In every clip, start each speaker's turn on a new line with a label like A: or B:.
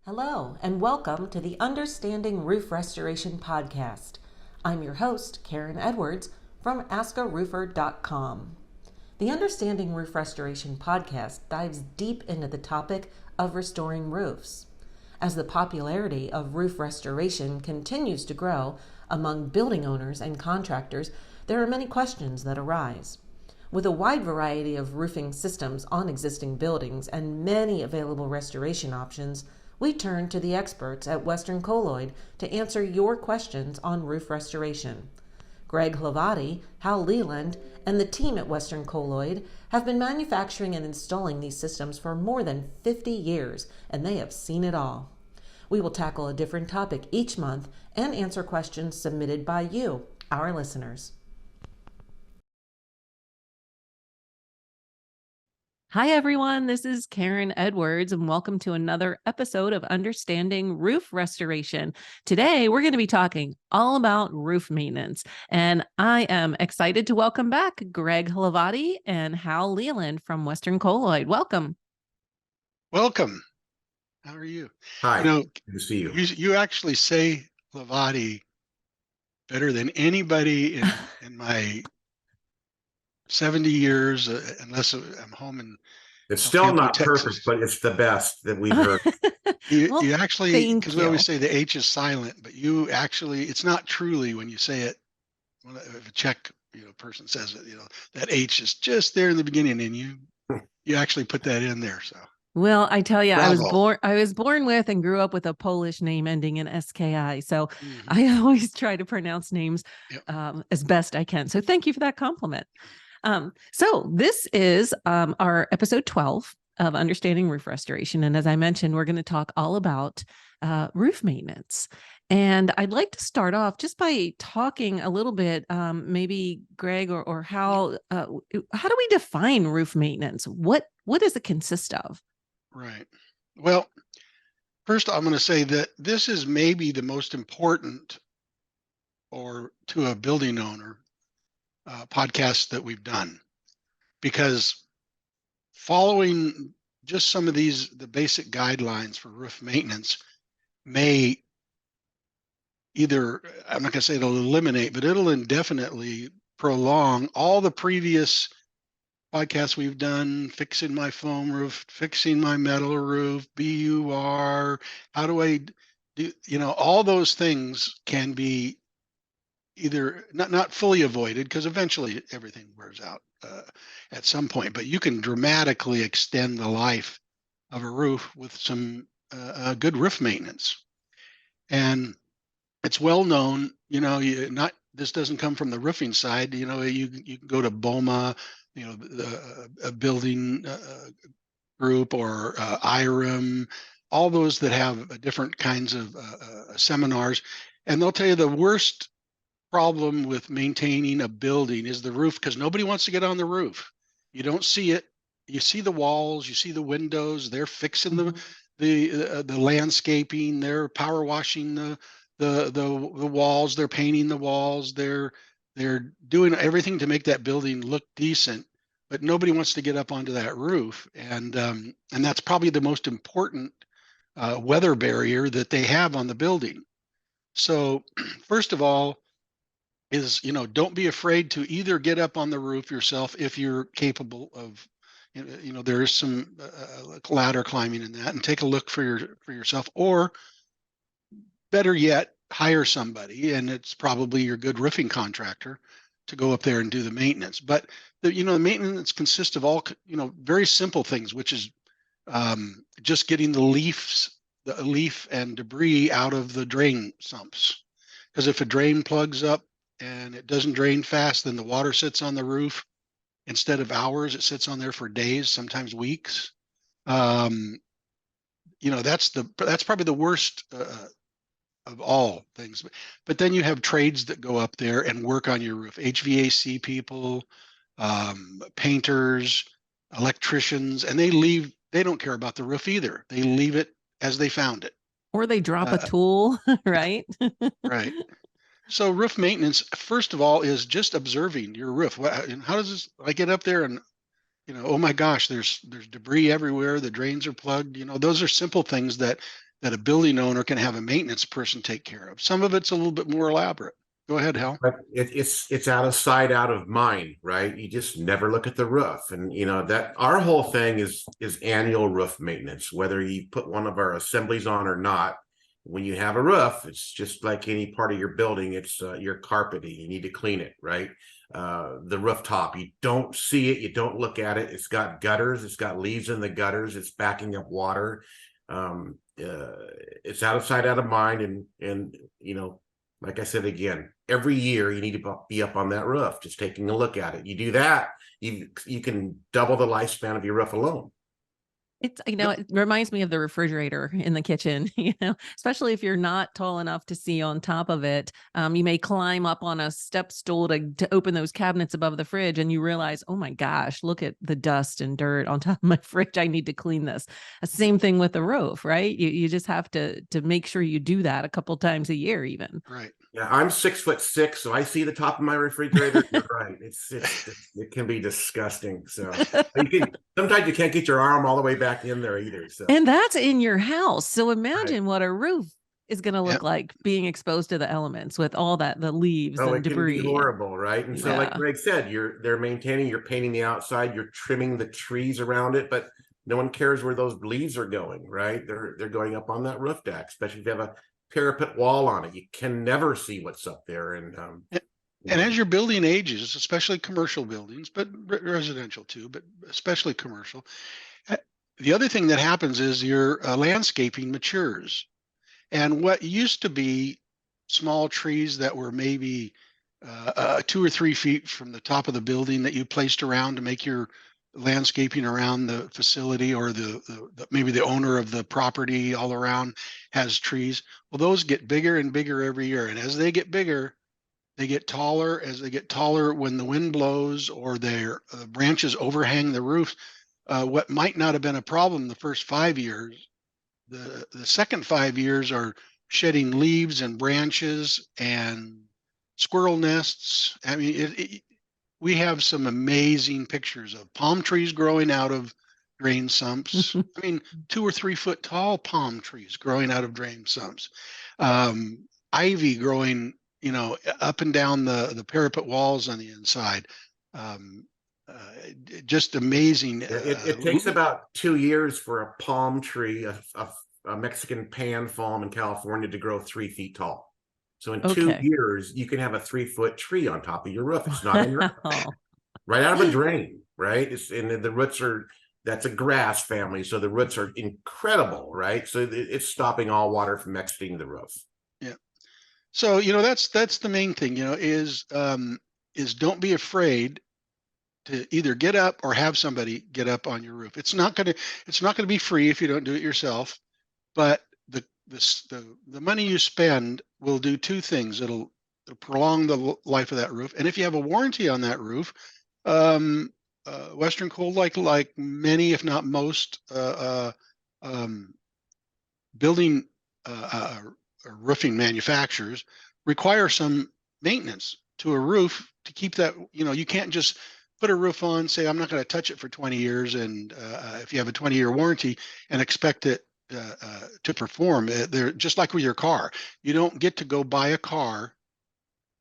A: Hello, and welcome to the Understanding Roof Restoration podcast. I'm your host, Karen Edwards from AskARoofer.com. The Understanding Roof Restoration podcast dives deep into the topic of restoring roofs. As the popularity of roof restoration continues to grow among building owners and contractors, there are many questions that arise. With a wide variety of roofing systems on existing buildings and many available restoration options, we turn to the experts at Western Colloid to answer your questions on roof restoration. Greg Hlavati, Hal Leland, and the team at Western Colloid have been manufacturing and installing these systems for more than 50 years, and they have seen it all. We will tackle a different topic each month and answer questions submitted by you, our listeners. Hi, everyone. This is Karen Edwards, and welcome to another episode of Understanding Roof Restoration. Today, we're going to be talking all about roof maintenance, and I am excited to welcome back Greg Hlavati and Hal Leland from Western Colloid. Welcome.
B: Welcome. How are you?
C: Hi, good to see you.
B: You actually say Hlavati better than anybody in my 70 years, unless I'm home in
C: It's still not
B: Texas.
C: perfect, but it's the best that we've heard.
B: You actually, because we always say the H is silent, but you actually, it's not truly when you say it. If a Czech person says it, that H is just there in the beginning, and you actually put that in there. So.
A: Well, I tell you,
B: Bravo.
A: I was born with and grew up with a Polish name ending in SKI. So I always try to pronounce names as best I can. So thank you for that compliment. So this is our episode 12 of Understanding Roof Restoration. And as I mentioned, we're going to talk all about roof maintenance. And I'd like to start off just by talking a little bit, maybe Greg or how do we define roof maintenance? What does it consist of?
B: Right. Well, first I'm going to say that this is maybe the most important, or to a building owner, podcast that we've done, because following just some of the basic guidelines for roof maintenance may either, I'm not going to say it'll eliminate, but it'll indefinitely prolong all the previous podcasts we've done: fixing my foam roof, fixing my metal roof, BUR, how do I do, all those things can be either not fully avoided, because eventually everything wears out at some point, but you can dramatically extend the life of a roof with some good roof maintenance. And it's well known, this doesn't come from the roofing side. You can go to BOMA, a building group, or IRM, all those that have different kinds of seminars, and they'll tell you the worst problem with maintaining a building is the roof, because nobody wants to get on the roof. You don't see it. You see the walls, you see the windows. They're fixing the landscaping. They're power washing the walls. They're painting the walls. They're doing everything to make that building look decent, but nobody wants to get up onto that roof, and that's probably the most important weather barrier that they have on the building. So first of all is, don't be afraid to either get up on the roof yourself if you're capable of, there is some ladder climbing in that, and take a look for yourself, or better yet, hire somebody, and it's probably your good roofing contractor, to go up there and do the maintenance. But the maintenance consists of all, very simple things, which is just getting the leaf and debris out of the drain sumps. Because if a drain plugs up and it doesn't drain fast, then the water sits on the roof. Instead of hours, it sits on there for days, sometimes weeks. That's probably the worst of all things. But then you have trades that go up there and work on your roof: HVAC people, painters, electricians, and they don't care about the roof either. They leave it as they found it.
A: Or they drop a tool, right?
B: Right. So roof maintenance, first of all, is just observing your roof. How does this? I get up there and, oh my gosh, there's debris everywhere. The drains are plugged. Those are simple things that that a building owner can have a maintenance person take care of. Some of it's a little bit more elaborate. Go ahead, Hal.
C: But it's out of sight, out of mind, right? You just never look at the roof, and that our whole thing is annual roof maintenance. Whether you put one of our assemblies on or not, when you have a roof, it's just like any part of your building. It's your carpeting. You need to clean it, right? The rooftop, you don't see it, you don't look at it. It's got gutters, it's got leaves in the gutters, it's backing up water. It's out of sight, out of mind, and like I said again, every year you need to be up on that roof, just taking a look at it. You do that, you can double the lifespan of your roof alone.
A: It's, it reminds me of the refrigerator in the kitchen, especially if you're not tall enough to see on top of it. You may climb up on a step stool to open those cabinets above the fridge, and you realize, oh my gosh, look at the dust and dirt on top of my fridge. I need to clean this. Same thing with the roof, right? You just have to make sure you do that a couple times a year even.
B: Right.
C: Yeah, I'm 6'6", so I see the top of my refrigerator. You're right. It can be disgusting. So sometimes you can't get your arm all the way back in there either. So,
A: and that's in your house. So imagine what a roof is going to look like being exposed to the elements with all that, the leaves and debris.
C: It can be horrible, right? And so, like Greg said, you're maintaining, you're painting the outside, you're trimming the trees around it, but no one cares where those leaves are going, right? They're going up on that roof deck, especially if you have a parapet wall on it. You can never see what's up there. And
B: as your building ages, especially commercial buildings, but residential too, but especially commercial, the other thing that happens is your landscaping matures. And what used to be small trees that were maybe 2 or 3 feet from the top of the building that you placed around to make your landscaping around the facility, or maybe the owner of the property all around has trees. Well, those get bigger and bigger every year. And as they get bigger, they get taller. As they get taller, when the wind blows or their branches overhang the roof, what might not have been a problem the first 5 years, the second 5 years are shedding leaves and branches and squirrel nests. I mean, we have some amazing pictures of palm trees growing out of drain sumps. I mean, 2 or 3 foot tall palm trees growing out of drain sumps. Ivy growing, up and down the parapet walls on the inside. Just amazing.
C: It takes about 2 years for a palm tree, a Mexican pan palm in California, to grow 3 feet tall. So in 2 years, you can have a 3-foot tree on top of your roof. It's not in your right out of a drain, right? And the roots that's a grass family, so the roots are incredible, right? So it's stopping all water from exiting the roof.
B: Yeah. So that's the main thing. Is don't be afraid to either get up or have somebody get up on your roof. It's not gonna be free if you don't do it yourself, but the money you spend will do 2 things. It'll prolong the life of that roof, and if you have a warranty on that roof, Western Cold, like many, if not most, building roofing manufacturers, require some maintenance to a roof to keep that. You can't just put a roof on, say I'm not going to touch it for 20 years, and if you have a 20-year warranty, and expect it to perform. They're just like with your car. You don't get to go buy a car,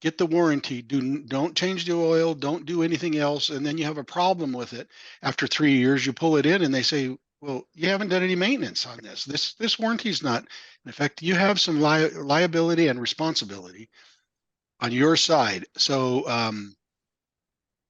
B: get the warranty, don't change the oil, don't do anything else, and then you have a problem with it. After 3 years, you pull it in and they say, well, you haven't done any maintenance on this. This warranty is not in effect. You have some liability and responsibility on your side. So,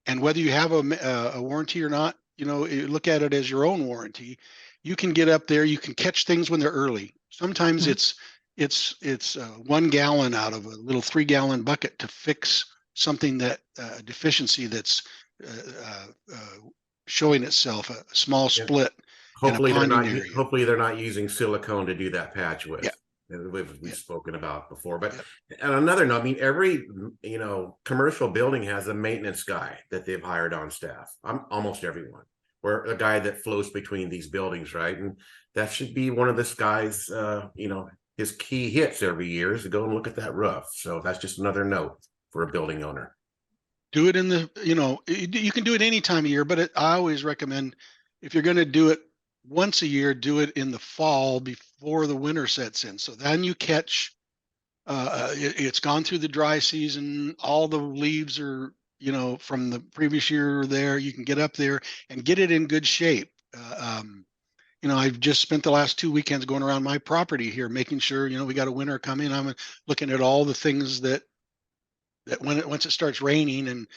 B: and whether you have a warranty or not, you look at it as your own warranty. You can get up there, you can catch things when they're early. Sometimes it's 1 gallon out of a little 3-gallon bucket to fix something that deficiency that's showing itself, a small split.
C: Hopefully they're not using silicone to do that patch with. Yeah. We've spoken about before. But on another note, I mean, every commercial building has a maintenance guy that they've hired on staff. Almost everyone. Or a guy that floats between these buildings, right? And that should be one of this guy's, his key hits every year is to go and look at that roof. So that's just another note for a building owner.
B: Do it in you can do it any time of year, but I always recommend, if you're going to do it once a year, do it in the fall before the winter sets in. So then you catch, it's gone through the dry season. All the leaves are, from the previous year are there. You can get up there and get it in good shape. I've just spent the last 2 weekends going around my property here, making sure, we got a winter coming. I'm looking at all the things that once it starts raining and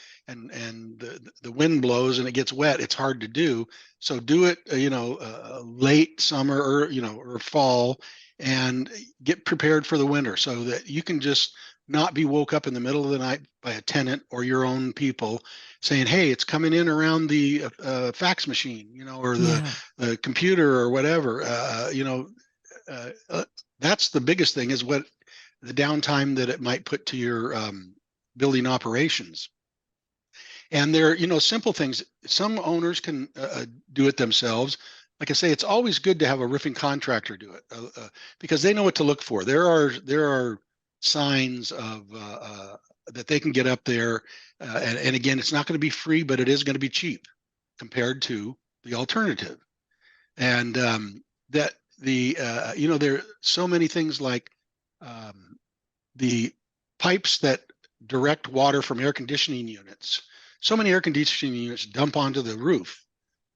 B: the wind blows and it gets wet, it's hard to do. So do it, late summer or fall, and get prepared for the winter so that you can just not be woke up in the middle of the night by a tenant or your own people saying, "Hey, it's coming in around the fax machine, or the computer or whatever." That's the biggest thing, is what the downtime that it might put to your building operations. And they're, simple things. Some owners can do it themselves. Like I say, it's always good to have a roofing contractor do it because they know what to look for. There are signs of that they can get up there, and again, it's not going to be free, but it is going to be cheap compared to the alternative. And that there are so many things like the pipes that direct water from air conditioning units. So many air conditioning units dump onto the roof.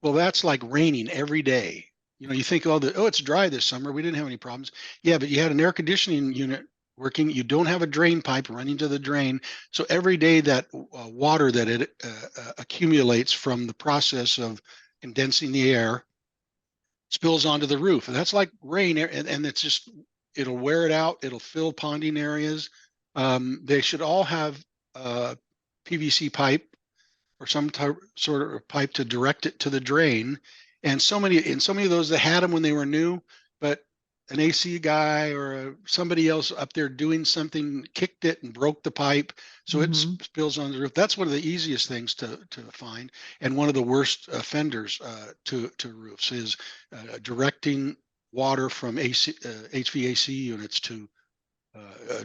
B: Well, that's like raining every day. You think, it's dry this summer, we didn't have any problems. Yeah, but you had an air conditioning unit working. You don't have a drain pipe running to the drain. So every day that water that it accumulates from the process of condensing the air spills onto the roof. And that's like rain, and it's just, it'll wear it out. It'll fill ponding areas. They should all have PVC pipe or some sort of pipe to direct it to the drain. And so many of those, that had them when they were new, but an AC guy or somebody else up there doing something kicked it and broke the pipe, so it spills on the roof. That's one of the easiest things to find, and one of the worst offenders to roofs is directing water from HVAC units to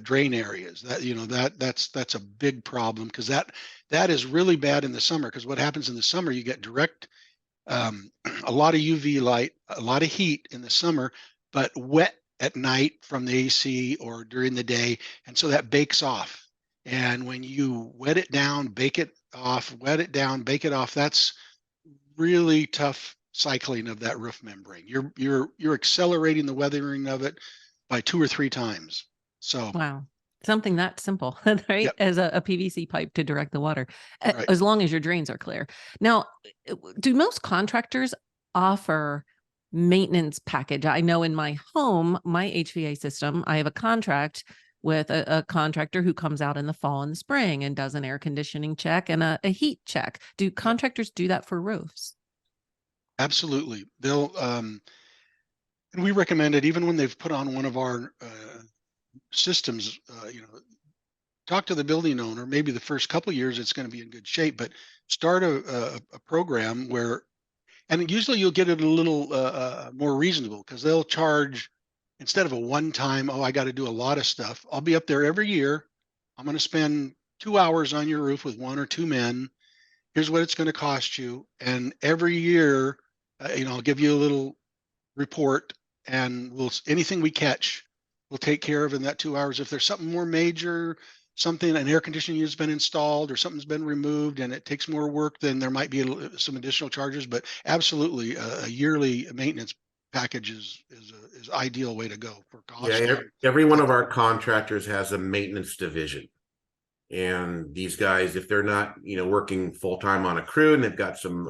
B: drain areas. That's a big problem, because that is really bad in the summer. Because what happens in the summer, you get direct a lot of UV light, a lot of heat in the summer, but wet at night from the AC or during the day, and so that bakes off. And when you wet it down, bake it off, wet it down, bake it off, that's really tough cycling of that roof membrane. You're accelerating the weathering of it by 2 or 3 times. So
A: wow, something that simple, right?
B: Yep.
A: As a PVC pipe to direct the water,
B: Right.
A: as long as your drains are clear. Now, do most contractors offer maintenance package? I know in my home, my HVAC system, I have a contract with a contractor who comes out in the fall and the spring and does an air conditioning check and a heat check. Do contractors do that for roofs?
B: Absolutely. They'll and we recommend it even when they've put on one of our systems. Talk to the building owner. Maybe the first couple of years it's going to be in good shape, but start a program where, and usually you'll get it a little more reasonable, because they'll charge, instead of a one-time, I got to do a lot of stuff. I'll be up there every year. I'm going to spend 2 hours on your roof with 1 or 2 men. Here's what it's going to cost you. And every year, I'll give you a little report, and anything we catch, we'll take care of in that 2 hours. If there's something more major, an air conditioning unit's been installed or something's been removed and it takes more work, then there might be some additional charges. But absolutely, a yearly maintenance package is ideal way to go for cost.
C: Yeah, every one of our contractors has a maintenance division. And these guys, if they're not, working full-time on a crew and they've got some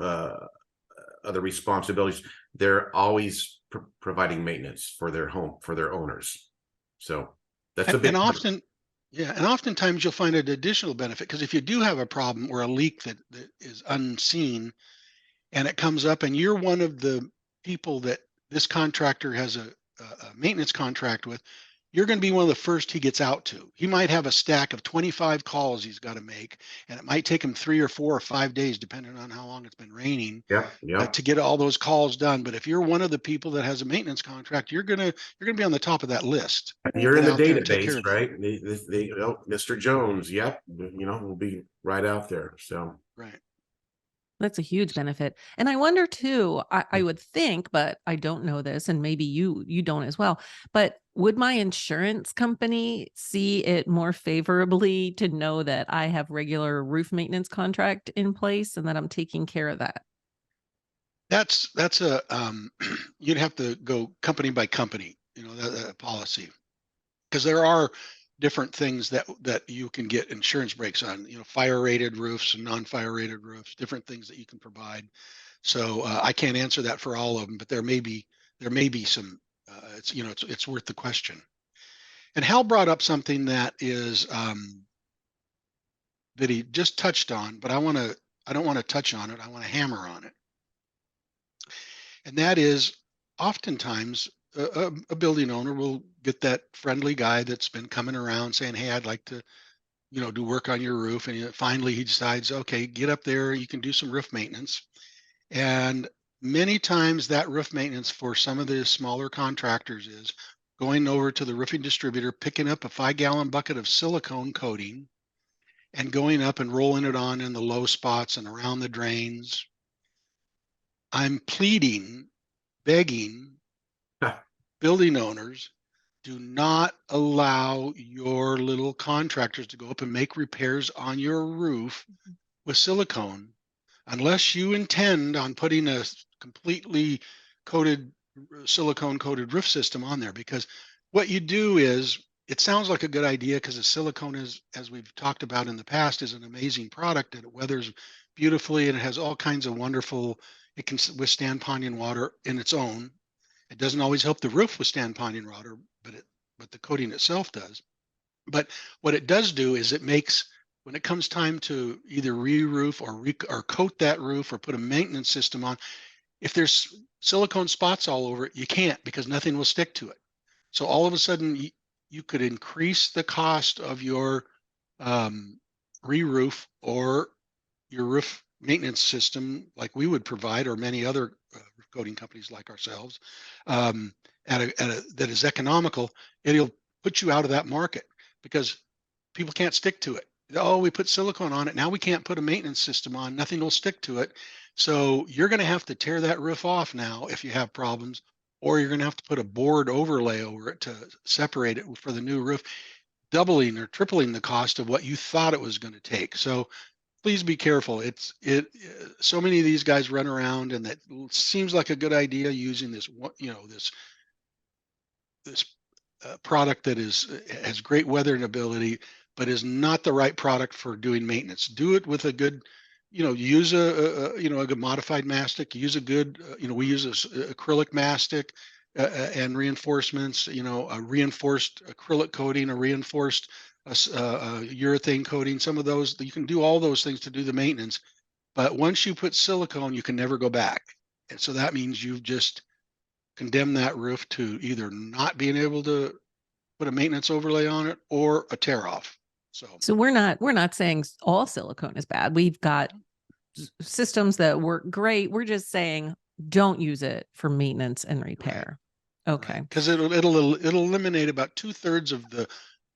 C: other responsibilities, they're always providing maintenance for their home, for their owners. So that's a big
B: and oftentimes you'll find an additional benefit, because if you do have a problem or a leak that is unseen and it comes up and you're one of the people that this contractor has a maintenance contract with, you're going to be one of the first he gets out to. He might have a stack of 25 calls he's got to make, and it might take him 3 or 4 or 5 days, depending on how long it's been raining, to get all those calls done. But if you're one of the people that has a maintenance contract, you're gonna be on the top of that list.
C: You're in the database, right? Mr. Jones, we'll be right out there. So
B: right.
A: That's a huge benefit. And I wonder too, I would think, but I don't know this, and maybe you don't as well, but would my insurance company see it more favorably to know that I have regular roof maintenance contract in place and that I'm taking care of that?
B: That's a you'd have to go company by company, that policy, because there are different things that you can get insurance breaks on, fire rated roofs and non-fire rated roofs, different things that you can provide. So I can't answer that for all of them, but there may be some. It's worth the question. And Hal brought up something that is that he just touched on, but I don't want to touch on it. I want to hammer on it. And that is oftentimes a building owner will get that friendly guy that's been coming around saying, hey, I'd like to, do work on your roof. And finally he decides, okay, get up there. You can do some roof maintenance. And many times that roof maintenance for some of the smaller contractors is going over to the roofing distributor, picking up a 5-gallon bucket of silicone coating and going up and rolling it on in the low spots and around the drains. I'm pleading, begging building owners, do not allow your little contractors to go up and make repairs on your roof with silicone unless you intend on putting a completely coated silicone coated roof system on there. Because what you do is, it sounds like a good idea because the silicone is, as we've talked about in the past, is an amazing product and it weathers beautifully and it has all kinds of wonderful, it can withstand ponding water in its own. It doesn't always help the roof withstand ponding water, but the coating itself does. But what it does do is it makes, when it comes time to either re-roof or coat that roof or put a maintenance system on, if there's silicone spots all over it, you can't, because nothing will stick to it. So all of a sudden you could increase the cost of your re-roof or your roof maintenance system like we would provide, or many other roof coating companies like ourselves, that is economical. It'll put you out of that market because people can't stick to it. Oh, we put silicone on it. Now we can't put a maintenance system on. Nothing will stick to it. So you're going to have to tear that roof off now if you have problems, or you're going to have to put a board overlay over it to separate it for the new roof, doubling or tripling the cost of what you thought it was going to take. So please be careful. So many of these guys run around, and that seems like a good idea, using this, this product that has great weathering ability, but is not the right product for doing maintenance. Do it with a good, use a good modified mastic. Use a good, we use acrylic mastic and reinforcements. A reinforced acrylic coating, a reinforced urethane coating. Some of those, you can do all those things to do the maintenance, but once you put silicone, you can never go back. And so that means you've just condemned that roof to either not being able to put a maintenance overlay on it or a tear off. So
A: we're not saying all silicone is bad. We've got systems that work great. We're just saying don't use it for maintenance and repair. Right. Okay.
B: Because it'll eliminate about 2/3 of the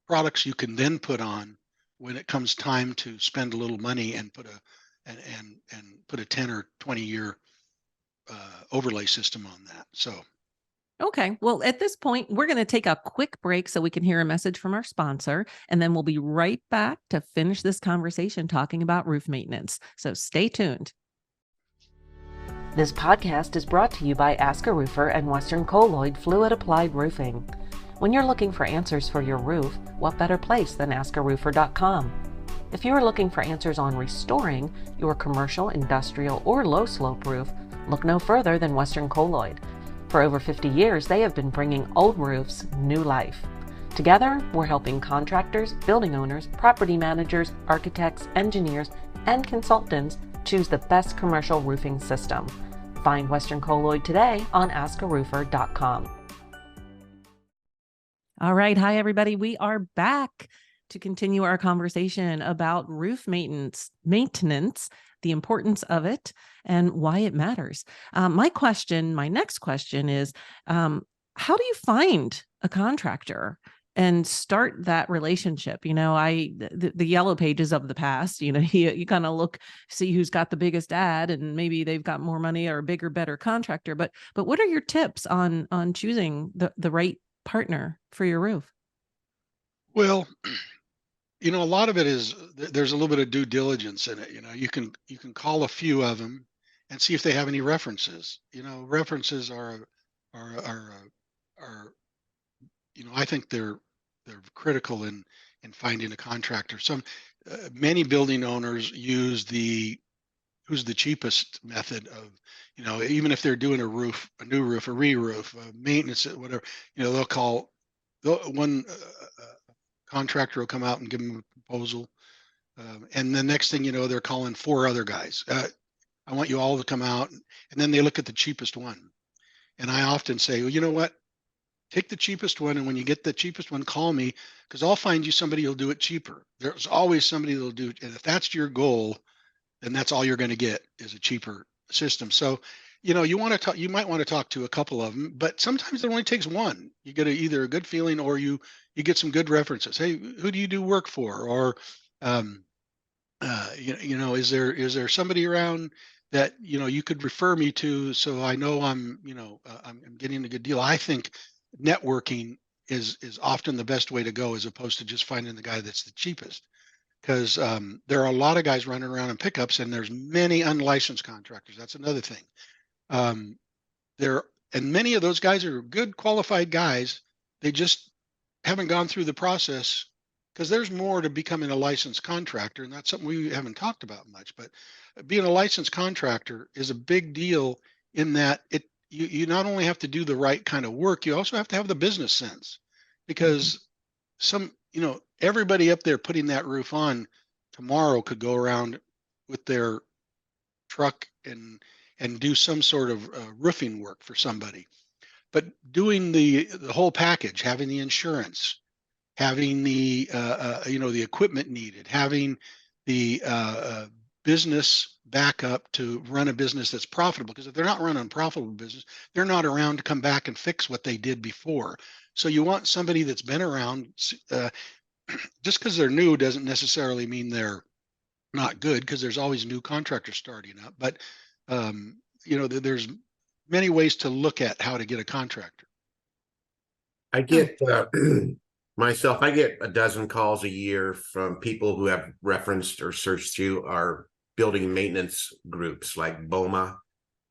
B: products you can then put on when it comes time to spend a little money and put a 10 or 20 year overlay system on that. So
A: okay, well, at this point, we're going to take a quick break so we can hear a message from our sponsor, and then we'll be right back to finish this conversation talking about roof maintenance. So stay tuned. This podcast is brought to you by AskARoofer and Western Colloid Fluid Applied Roofing. When you're looking for answers for your roof, what better place than AskARoofer.com? If you are looking for answers on restoring your commercial, industrial, or low-slope roof, look no further than Western Colloid. For over 50 years, they have been bringing old roofs new life. Together, we're helping contractors, building owners, property managers, architects, engineers, and consultants choose the best commercial roofing system. Find Western Colloid today on AskARoofer.com. All right. Hi, everybody. We are back to continue our conversation about roof maintenance, the importance of it, and why it matters. My next question is, how do you find a contractor? and start that relationship. You know, the yellow pages of the past, you know, you kind of look, see who's got the biggest ad, and maybe they've got more money or a bigger, better contractor. But what are your tips on choosing the right partner for your roof?
B: Well, you know, a lot of it is there's a little bit of due diligence in it. You know, you can call a few of them and see if they have any references. You know, references are you know, I think they're critical in finding a contractor. Some many building owners use the who's the cheapest method of, you know, even if they're doing a new roof, a re-roof, maintenance, whatever, you know, one contractor will come out and give them a proposal. And the next thing you know, they're calling four other guys. I want you all to come out. And then they look at the cheapest one. And I often say, well, you know what? Take the cheapest one. And when you get the cheapest one, call me, because I'll find you somebody who'll do it cheaper. There's always somebody that'll do it. And if that's your goal, then that's all you're going to get is a cheaper system. So, you know, you might want to talk to a couple of them, but sometimes it only takes one. You get either a good feeling, or you get some good references. Hey, who do you do work for? Or, um, you know, is there somebody around that, you know, you could refer me to, so I know I'm getting a good deal. I think networking is often the best way to go, as opposed to just finding the guy that's the cheapest, because there are a lot of guys running around in pickups, and there's many unlicensed contractors. That's another thing. Um, there and many of those guys are good, qualified guys. They just haven't gone through the process, because there's more to becoming a licensed contractor, and that's something we haven't talked about much. But being a licensed contractor is a big deal, in that you not only have to do the right kind of work, you also have to have the business sense, because you know, everybody up there putting that roof on tomorrow could go around with their truck and do some sort of roofing work for somebody. But doing the whole package, having the insurance, having the you know, the equipment needed, having the business backup to run a business that's profitable. Because if they're not running a profitable business, they're not around to come back and fix what they did before. So you want somebody that's been around. Just because they're new doesn't necessarily mean they're not good, because there's always new contractors starting up. But you know, there's many ways to look at how to get a contractor.
C: I get myself, I get a dozen calls a year from people who have referenced or searched through our building maintenance groups like BOMA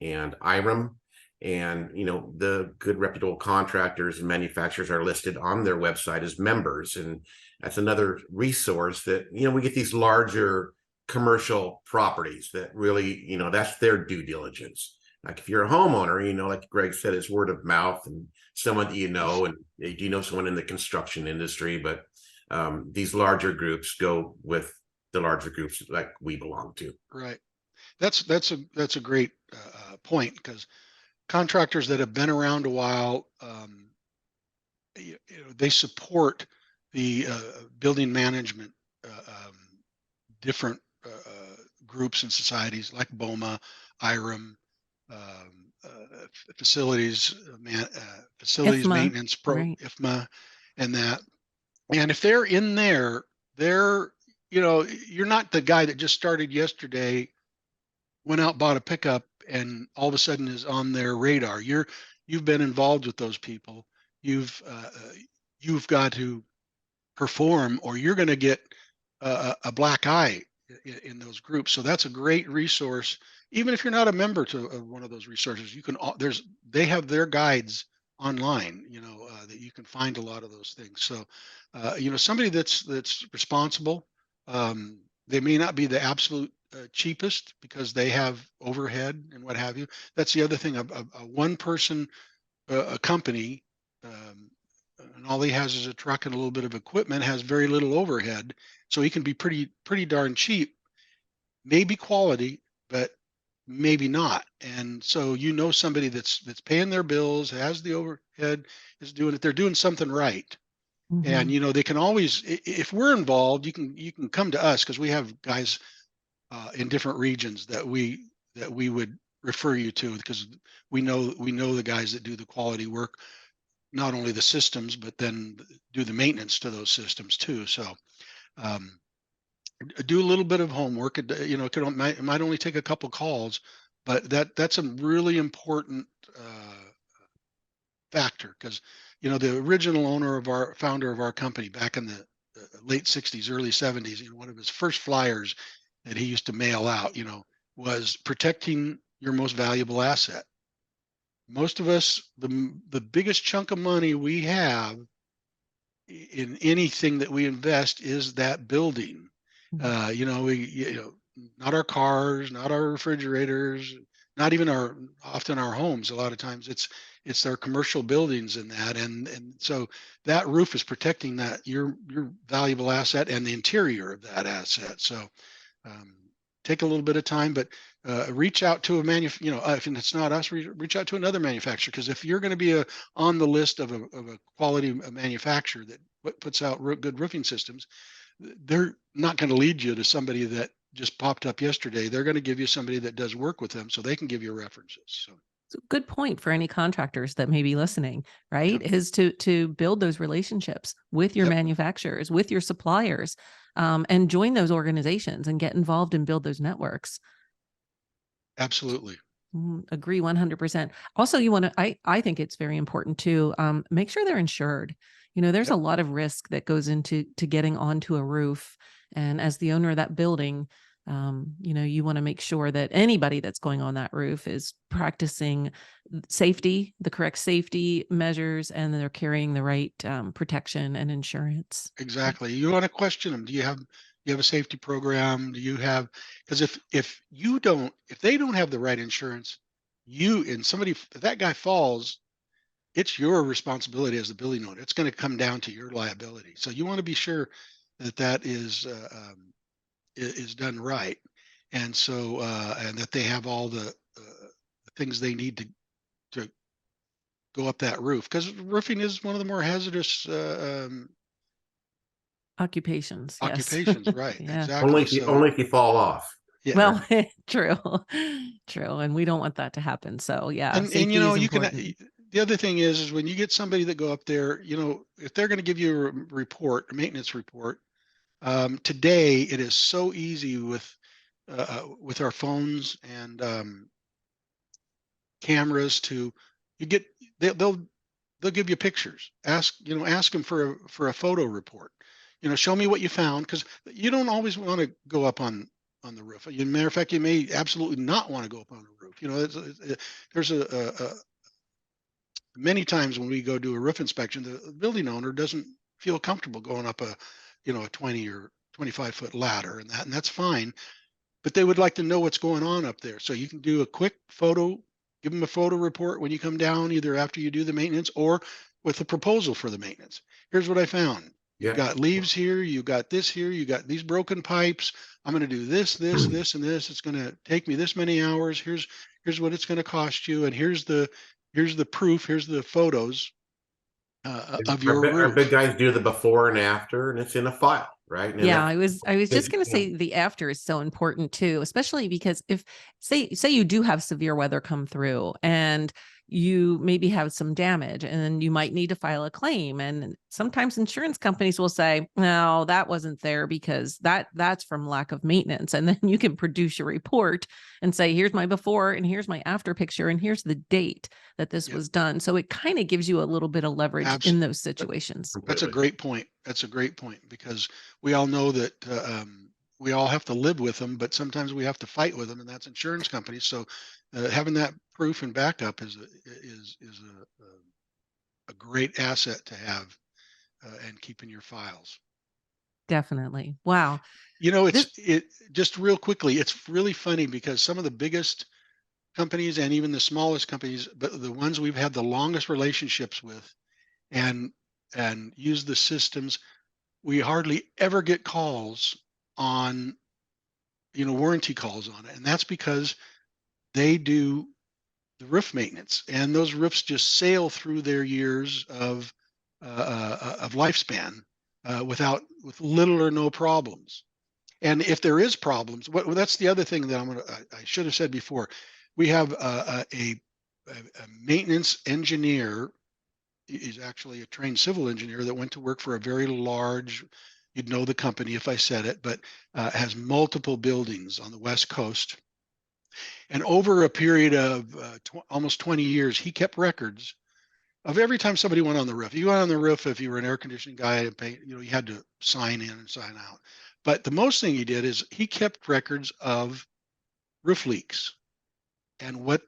C: and IREM. And, you know, the good reputable contractors and manufacturers are listed on their website as members. And that's another resource that, you know, we get these larger commercial properties that really, you know, that's their due diligence. Like if you're a homeowner, you know, like Greg said, it's word of mouth and someone that you know, and you know someone in the construction industry. But these larger groups go with the larger groups like we belong to.
B: Right. That's a great point, because contractors that have been around a while, you know, they support the building management different groups and societies like BOMA, IREM, facilities facilities
A: IFMA,
B: maintenance
A: right?
B: IFMA, and that. And if they're in there, you know, you're not the guy that just started yesterday, went out, bought a pickup, and all of a sudden is on their radar. You've been involved with those people. You've got to perform, or you're going to get a black eye in those groups. So that's a great resource. Even if you're not a member to one of those resources, you can. They have their guides online. You know, that you can find a lot of those things. So, you know, somebody that's responsible. They may not be the absolute cheapest, because they have overhead and what have you. That's the other thing. A one person a company, and all he has is a truck and a little bit of equipment, has very little overhead, so he can be pretty darn cheap. Maybe quality, but maybe not. And so, you know, somebody that's paying their bills, has the overhead, is doing it. They're doing something right. And you know, they can always, if we're involved, you can come to us, because we have guys in different regions that we would refer you to, because we know the guys that do the quality work. not only the systems, but then do the maintenance to those systems too. So do a little bit of homework. You know, it might only take a couple calls, but that's a really important factor, because you know the original founder of our company back in the late 60s, early 70s, you know, one of his first flyers that he used to mail out, you know, was protecting your most valuable asset. Most of us, the biggest chunk of money we have in anything that we invest is that building. You know, not our cars, not our refrigerators, not even often our homes. A lot of times it's our commercial buildings in that, and so that roof is protecting that your valuable asset and the interior of that asset. So take a little bit of time, but reach out to a if it's not us, reach out to another manufacturer, because if you're going to be on the list of a quality manufacturer that puts out good roofing systems, they're not going to lead you to somebody that just popped up yesterday. They're going to give you somebody that does work with them, so they can give you references. So
A: good point for any contractors that may be listening, right? Yep. Is to build those relationships with your manufacturers, with your suppliers, and join those organizations and get involved and build those networks.
B: Absolutely.
A: Agree 100%. Also, I think it's very important to make sure they're insured. You know, there's a lot of risk that goes into getting onto a roof. And as the owner of that building, you know, you want to make sure that anybody that's going on that roof is practicing safety, the correct safety measures, and they're carrying the right protection and insurance.
B: Exactly. You want to question them. Do you have a safety program? Do you have, because if they don't have the right insurance, if that guy falls, it's your responsibility as the building owner. It's going to come down to your liability. So you want to be sure that is done right, and so and that they have all the things they need to go up that roof, because roofing is one of the more hazardous
A: occupations.
B: Occupations,
A: yes.
B: Right?
A: Yeah.
B: Exactly.
C: Only if you fall off.
A: Yeah. Well, true, and we don't want that to happen. So yeah,
B: and you know, you
A: important.
B: can. The other thing is when you get somebody that go up there, you know, if they're going to give you a maintenance report, today it is so easy with our phones and cameras they'll give you pictures. Ask them for a photo report. You know, show me what you found, because you don't always want to go up on the roof. As a matter of fact, you may absolutely not want to go up on the roof. You know, there's many times when we go do a roof inspection, the building owner doesn't feel comfortable going up a 20 or 25-foot ladder, and that's fine. But they would like to know what's going on up there. So you can do a quick photo, give them a photo report when you come down, either after you do the maintenance or with a proposal for the maintenance. Here's what I found. You've got leaves here, you got this here, you got these broken pipes. I'm going to do this, this, this, and this. It's going to take me this many hours. Here's what it's going to cost you, and here's the proof. Here's the photos of your roof.
C: Our big guys do the before and after, and it's in a file, right? And
A: yeah, I was just going to say the after is so important too, especially because if say you do have severe weather come through and you maybe have some damage and you might need to file a claim, and sometimes insurance companies will say, no, that wasn't there because that's from lack of maintenance. And then you can produce your report and say, here's my before and here's my after picture and here's the date that this was done. So it kind of gives you a little bit of leverage in those situations.
B: That's a great point. Because we all know that we all have to live with them, but sometimes we have to fight with them, and that's insurance companies. So having that proof and backup is a great asset to have and keep in your files.
A: Definitely. Wow.
B: You know, it just real quickly, it's really funny because some of the biggest companies and even the smallest companies, but the ones we've had the longest relationships with and use the systems, we hardly ever get calls on, warranty calls on it. And that's because they do the roof maintenance, and those roofs just sail through their years of lifespan with little or no problems. And if there is problems, that's the other thing that I should have said before. We have a maintenance engineer he's actually a trained civil engineer that went to work for a very large, you'd know the company if I said it, but has multiple buildings on the West Coast. And over a period of almost 20 years, he kept records of every time somebody went on the roof. You went on the roof if you were an air conditioning guy, you had to sign in and sign out. But the most thing he did is he kept records of roof leaks and what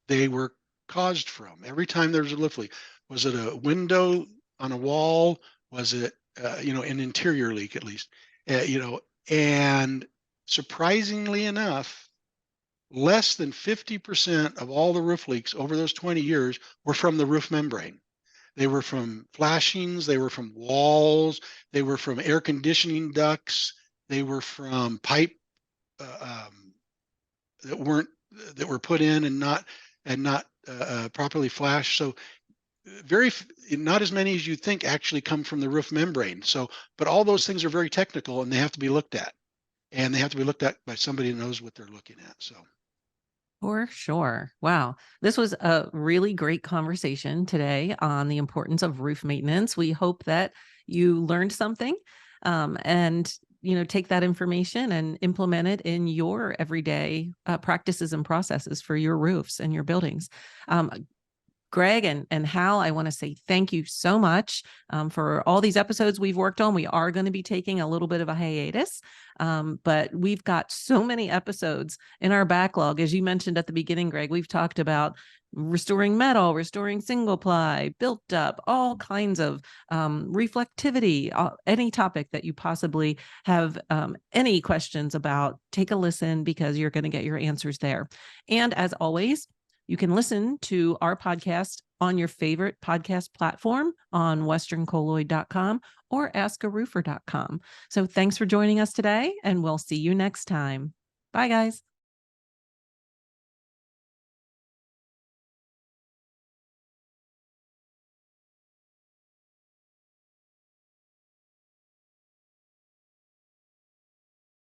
B: they were caused from. Every time there was a roof leak, was it a window on a wall? Was it, an interior leak at least? And surprisingly enough, less than 50% of all the roof leaks over those 20 years were from the roof membrane. They were from flashings, they were from walls, they were from air conditioning ducts, they were from pipe that were put in and not properly flashed. So not as many as you think actually come from the roof membrane. So, but all those things are very technical and they have to be looked at, and they have to be looked at by somebody who knows what they're looking at. So.
A: For sure. Wow. This was a really great conversation today on the importance of roof maintenance. We hope that you learned something and take that information and implement it in your everyday practices and processes for your roofs and your buildings. Greg and Hal, I want to say thank you so much for all these episodes we've worked on. We are going to be taking a little bit of a hiatus, but we've got so many episodes in our backlog. As you mentioned at the beginning, Greg, we've talked about restoring metal, restoring single ply, built up, all kinds of reflectivity, any topic that you possibly have any questions about, take a listen because you're going to get your answers there. And as always, you can listen to our podcast on your favorite podcast platform on westerncolloid.com or AskARoofer.com. So thanks for joining us today, and we'll see you next time. Bye, guys.